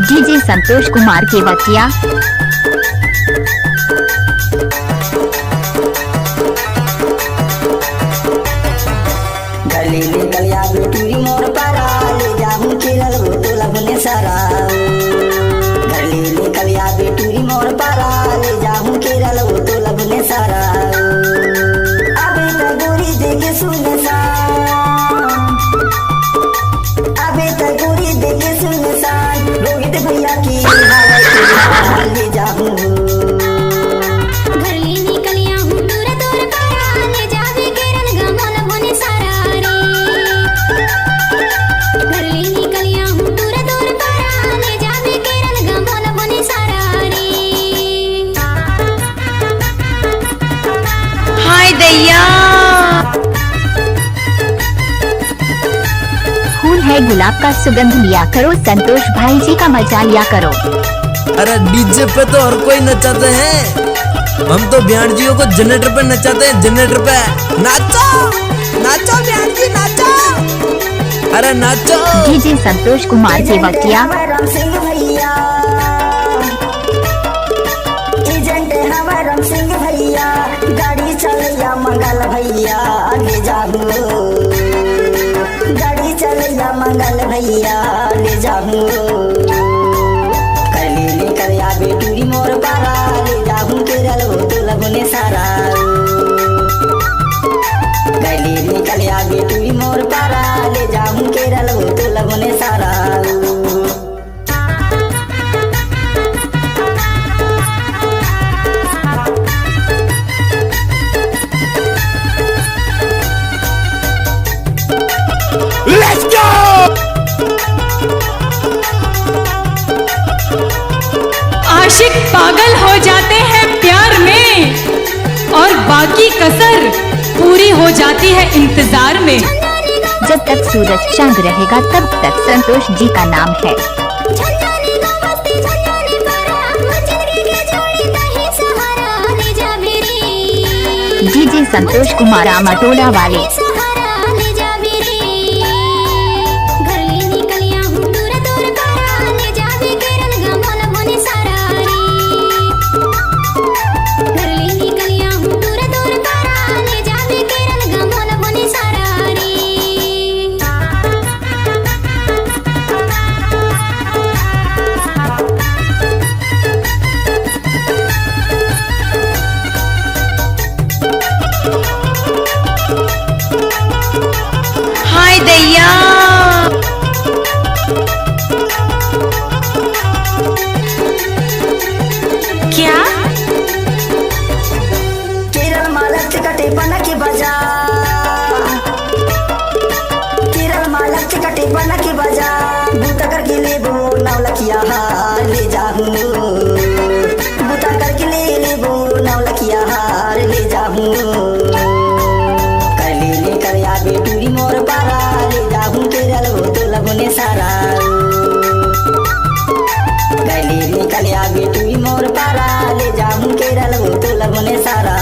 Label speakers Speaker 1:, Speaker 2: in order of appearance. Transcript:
Speaker 1: DJ Santosh Kumar Kevadia.
Speaker 2: गली निकलिया बेटूरी मोर पारा ले जाऊं खेलल वो तो लगने सारा। गली निकलिया बेटूरी मोर पारा ले जाऊं खेलल वो तो लगने सारा। अबे तगोरी देखे सुने सा, अबे तगोरी देखे सुने सा, रोहित भैया की हालत ले जाऊं।
Speaker 1: फूल है गुलाब का सुगंध लिया करो, संतोष भाई जी का मजा लिया करो।
Speaker 3: अरे डीजे पे तो हर कोई नचाते हैं, हम तो बिहारजियों को जनरेटर पे नचाते हैं। जनरेटर पे नाचो नाचो बिहारजी नाचो, अरे नाचो।
Speaker 1: डीजे संतोष कुमार केवटिया।
Speaker 2: गाड़ी चलैया मंगल भैया ले जाऊं, गाड़ी चलैया मंगल भैया ले जाऊं। करली निकलिया बेटूरी मोर पारा ले जाऊं केरल वो तो लगने सारा। करली निकलिया बेटूरी मोर पारा ले जाऊं केरल वो तो लगने सारा।
Speaker 3: Let's go!
Speaker 4: आशिक पागल हो जाते हैं प्यार में और बाकी कसर पूरी हो जाती है इंतजार में।
Speaker 1: जब तक सूरज चांद रहेगा तब तक संतोष जी का नाम है। डीजे संतोष कुमार आमाटोला वाले।
Speaker 4: हाय दैया, क्या
Speaker 2: केरल मालक कटे बना के बजा, केरल मालक कटे बना के बजा। बूता करके ले बो नवलखिया हार ले जाऊं, बूता करके ले बो नवलखिया हार ले जाऊं। करली निकलिया बेटूरी मोर पारा ले जाऊं केरल वो तो लगने सारा। करली निकलिया बेटूरी मोर पारा ले जाऊं केरल वो तो लगने सारा।